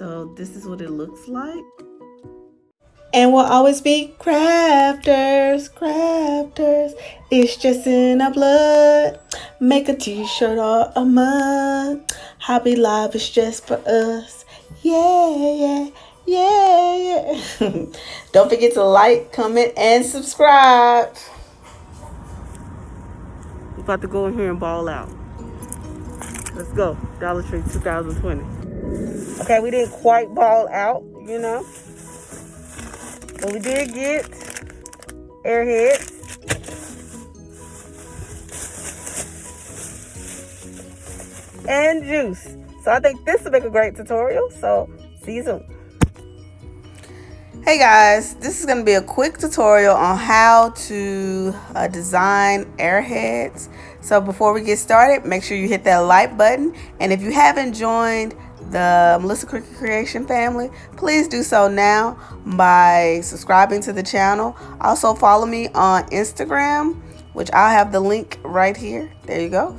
So this is what it looks like. And we'll always be crafters, crafters. It's just in our blood. Make a t-shirt or a mug. Hobby Life is just for us. Yeah, yeah, yeah, yeah. Don't forget to like, comment, and subscribe. We're about to go in here and ball out. Let's go. Dollar Tree 2020. Okay, we didn't quite ball out, you know. But we did get airheads. And juice. So I think this will make a great tutorial. So see you soon. Hey guys, this is going to be a quick tutorial on how to design airheads. So before we get started, make sure you hit that like button. And if you haven't joined the Melissa Cricut Creation family, please do so now by subscribing to the channel. Also follow me on Instagram, which I'll have the link right here. There you go.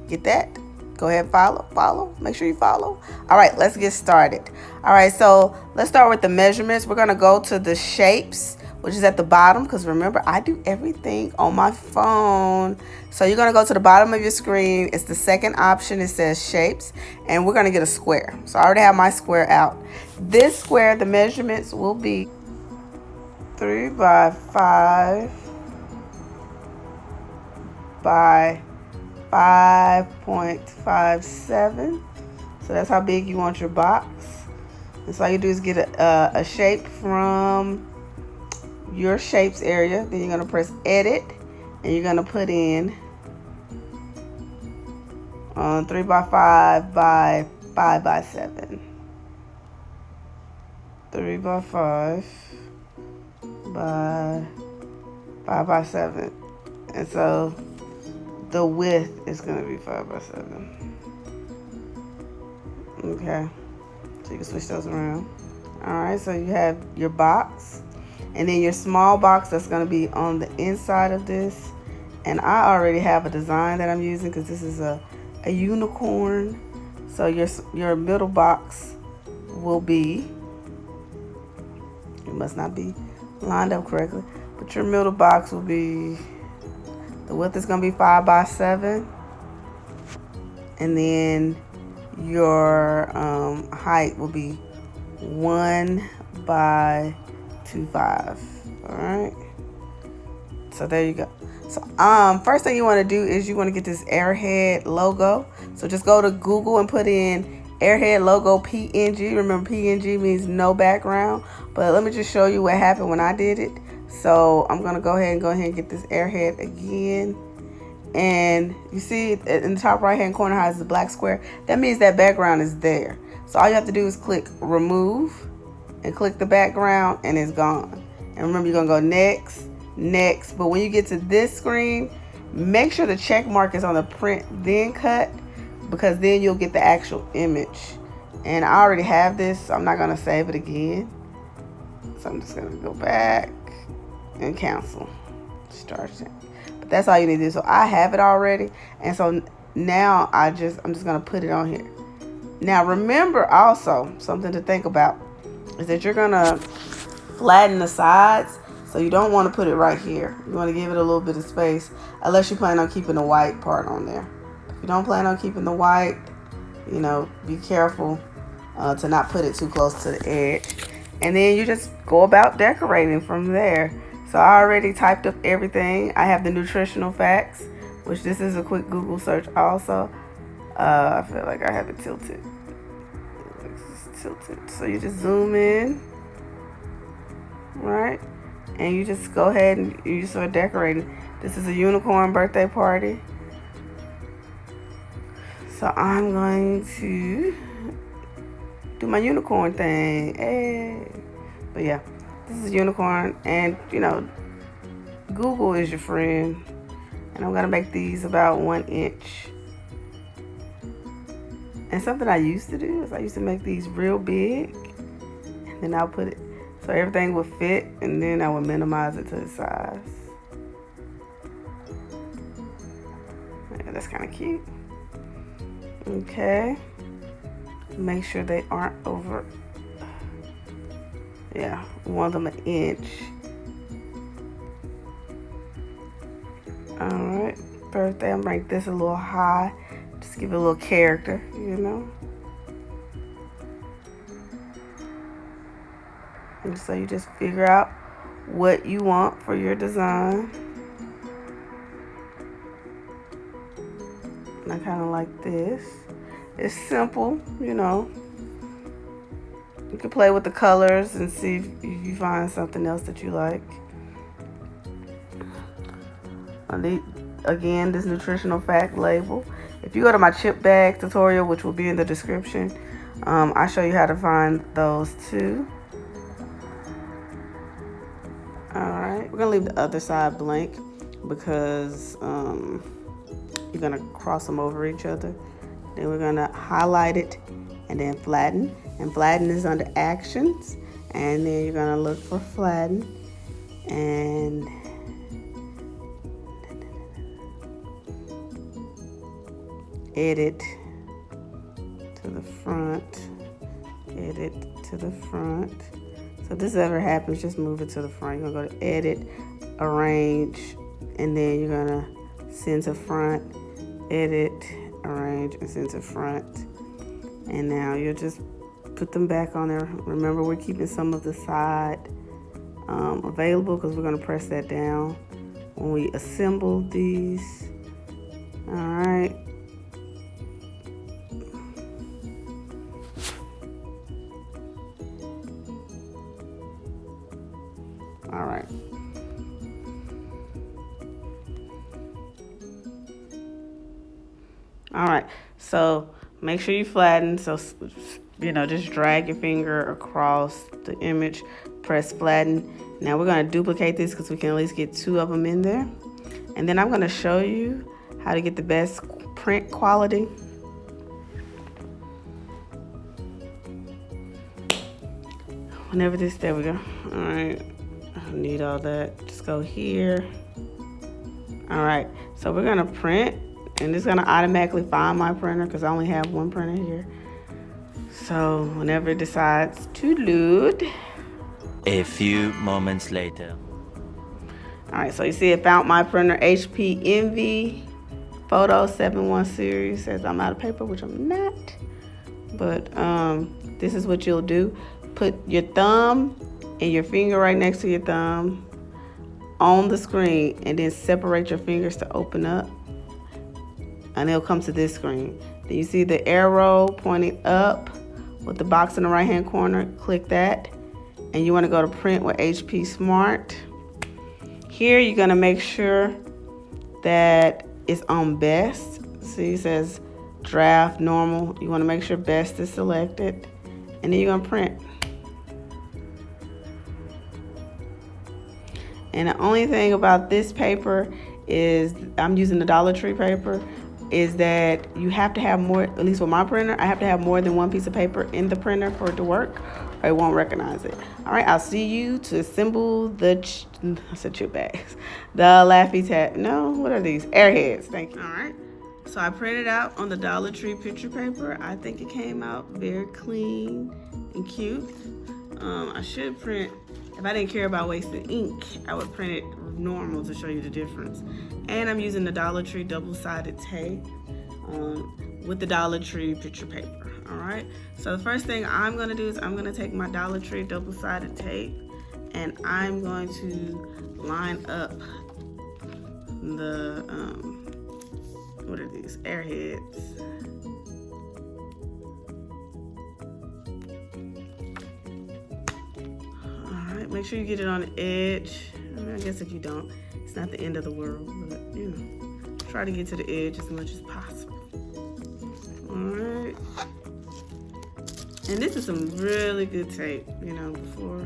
Get that. Go ahead, follow. Make sure you follow. All right, let's get started. All right, so let's start with the measurements. We're gonna go to the shapes, which is at the bottom, because remember, I do everything on my phone. So you're gonna go to the bottom of your screen. It's the second option. It says shapes, and we're gonna get a square. So I already have my square out. This square, the measurements will be 3 by 5 by 5.57. So that's how big you want your box. And so all you do is get a shape from your shapes area. Then you're going to press edit, and you're going to put in 3 by 5 by 5 by 7. 3 by 5 by 5 by 7. And so the width is going to be 5 by 7. Okay, so you can switch those around. All right, so you have your box, and then your small box that's going to be on the inside of this. And I already have a design that I'm using because this is a unicorn. So your middle box will be, it must not be lined up correctly, but your middle box will be, the width is going to be 5 by 7. And then your height will be 1 by 2.5. All right. So there you go. So first thing you want to do is you want to get this airhead logo. So just go to Google and put in airhead logo PNG. Remember, PNG means no background. But let me just show you what happened when I did it. So I'm going to go ahead and get this airhead again. And you see in the top right hand corner how it's the black square. That means that background is there. So all you have to do is click remove and click the background, and it's gone. And remember, you're going to go next, next. But when you get to this screen, make sure the check mark is on the print then cut, because then you'll get the actual image. And I already have this, so I'm not going to save it again. So I'm just going to go back and cancel. Start it. But that's all you need to do. So I have it already, and so now I'm just going to put it on here. Now remember, also something to think about is that you're going to flatten the sides. So you don't want to put it right here. You want to give it a little bit of space, unless you plan on keeping the white part on there. If you don't plan on keeping the white, you know, be careful to not put it too close to the edge. And then you just go about decorating from there. So I already typed up everything. I have the nutritional facts, which this is a quick Google search also. I feel like I have it tilted. It's tilted. So you just zoom in, right? And you just go ahead and you start decorating. This is a unicorn birthday party. So I'm going to do my unicorn thing. Hey. But yeah, this is a unicorn, and you know, Google is your friend. And I'm gonna make these about 1 inch. And something I used to do is I used to make these real big, and then I'll put it so everything would fit, and then I would minimize it to the size. Yeah, that's kind of cute. Okay. Make sure they aren't over, yeah, we want them 1 inch. All right, birthday, I'm gonna make this a little high, just give it a little character, you know. And so you just figure out what you want for your design. And I kind of like this. It's simple, you know. You can play with the colors and see if you find something else that you like. Again, this nutritional fact label. If you go to my chip bag tutorial, which will be in the description, I show you how to find those too. Alright, we're gonna leave the other side blank because you're gonna cross them over each other. Then we're gonna highlight it and then flatten. And flatten is under actions. And then you're gonna look for flatten and edit to the front, edit to the front. So if this ever happens, just move it to the front. You're gonna go to edit, arrange, and then you're gonna send to front, edit, arrange, and send to front. And now you'll just put them back on there. Remember, we're keeping some of the side available because we're gonna press that down when we assemble these. All right. All right. All right, so make sure you flatten. So, you know, just drag your finger across the image, press flatten. Now we're gonna duplicate this because we can at least get 2 of them in there. And then I'm gonna show you how to get the best print quality. Whenever this, there we go. All right, I don't need all that. Just go here. All right, so we're gonna print. And it's gonna automatically find my printer because I only have 1 printer here. So whenever it decides to load. A few moments later. All right, so you see it found my printer, HP Envy Photo 7-1 series. Says I'm out of paper, which I'm not. But this is what you'll do. Put your thumb and your finger right next to your thumb on the screen and then separate your fingers to open up. And it'll come to this screen. Then you see the arrow pointing up with the box in the right hand corner. Click that. And you want to go to print with HP Smart. Here you're going to make sure that it's on best. See, it says draft normal. You want to make sure best is selected. And then you're going to print. And the only thing about this paper is I'm using the Dollar Tree paper. Is that you have to have more, at least with my printer, I have to have more than 1 piece of paper in the printer for it to work, or it won't recognize it. All right, I'll see you to assemble the, I said chip bags, the Laffy Tat, no, what are these? Airheads, thank you. All right, so I printed out on the Dollar Tree picture paper. I think it came out very clean and cute. I should print, if I didn't care about wasting ink, I would print it normal to show you the difference. And I'm using the Dollar Tree double-sided tape with the Dollar Tree picture paper. All right, so the first thing I'm gonna do is I'm gonna take my Dollar Tree double-sided tape and I'm going to line up the what are these, airheads. All right, make sure you get it on the edge. I guess if you don't, it's not the end of the world, but you know, try to get to the edge as much as possible. All right. And this is some really good tape, you know, before,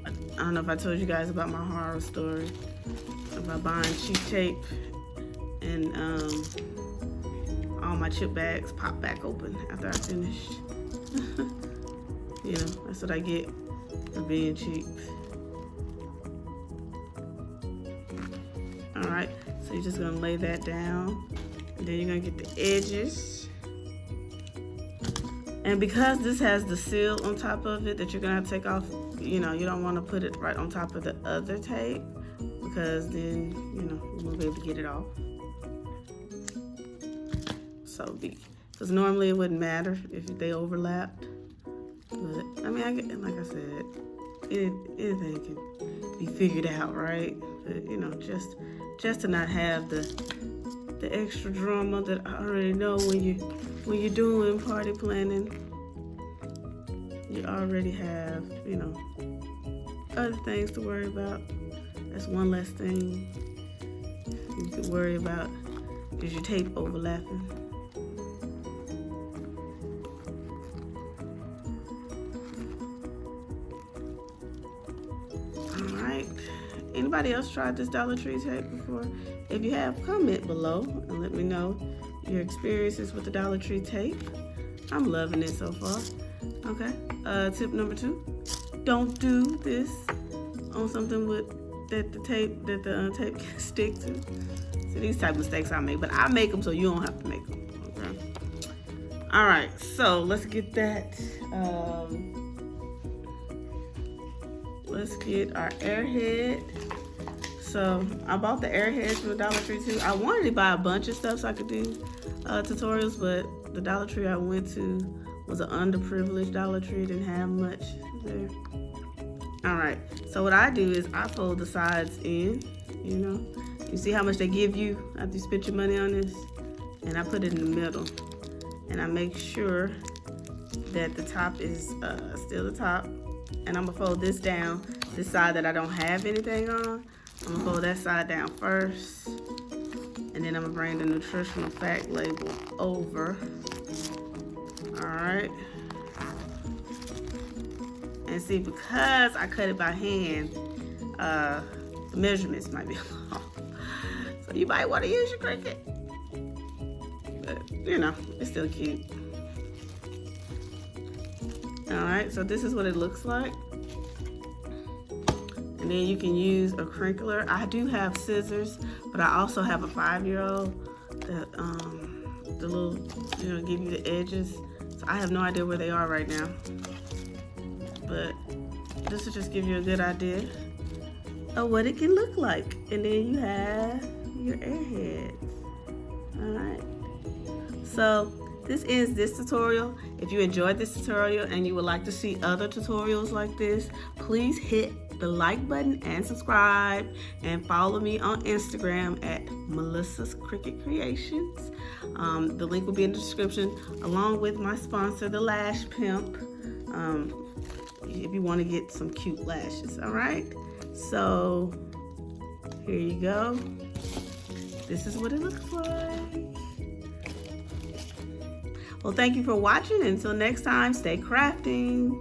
I don't know if I told you guys about my horror story about buying cheap tape and all my chip bags popped back open after I finished. You know, that's what I get for being cheap. All right, so you're just gonna lay that down, and then you're gonna get the edges And because this has the seal on top of it that you're gonna have to take off, you know, you don't want to put it right on top of the other tape, because then, you know, you won't be able to get it off. So because normally it wouldn't matter if they overlapped, but I mean, like I said, anything can be figured out, right? But, you know, just to not have the extra drama that I already know when you're doing party planning. You already have, you know, other things to worry about. That's one less thing you could worry about, is your tape overlapping. Alright. Anybody else tried this Dollar Tree tape before? If you have, comment below and let me know your experiences with the Dollar Tree tape. I'm loving it so far. Okay. Tip number 2. Don't do this on something that the tape can stick to. See, these type of mistakes I make, but I make them so you don't have to make them. Okay. All right. So let's get that. Let's get our airhead. So I bought the airheads from the Dollar Tree too. I wanted to buy a bunch of stuff so I could do tutorials, but the Dollar Tree I went to was an underprivileged Dollar Tree. Didn't have much there. All right. So what I do is I fold the sides in. You know, you see how much they give you after you spend your money on this, and I put it in the middle, and I make sure that the top is still the top. And I'm gonna fold this down, this side that I don't have anything on. I'm gonna fold that side down first, and then I'm gonna bring the nutritional fact label over. All right. And see, because I cut it by hand, the measurements might be off. So you might want to use your Cricut. But, you know, it's still cute. All right, so this is what it looks like. And then you can use a crinkler. I do have scissors, but I also have a 5-year-old that the little, you know, give you the edges. So I have no idea where they are right now. But this will just give you a good idea of what it can look like. And then you have your airheads. All right. So this is this tutorial. If you enjoyed this tutorial and you would like to see other tutorials like this, please hit the like button and subscribe, and follow me on Instagram at Melissa's Cricut Creations. The link will be in the description, along with my sponsor, the Lash Pimp, if you want to get some cute lashes. All right, so here you go. This is what it looks like. Well, thank you for watching. Until next time, stay crafting.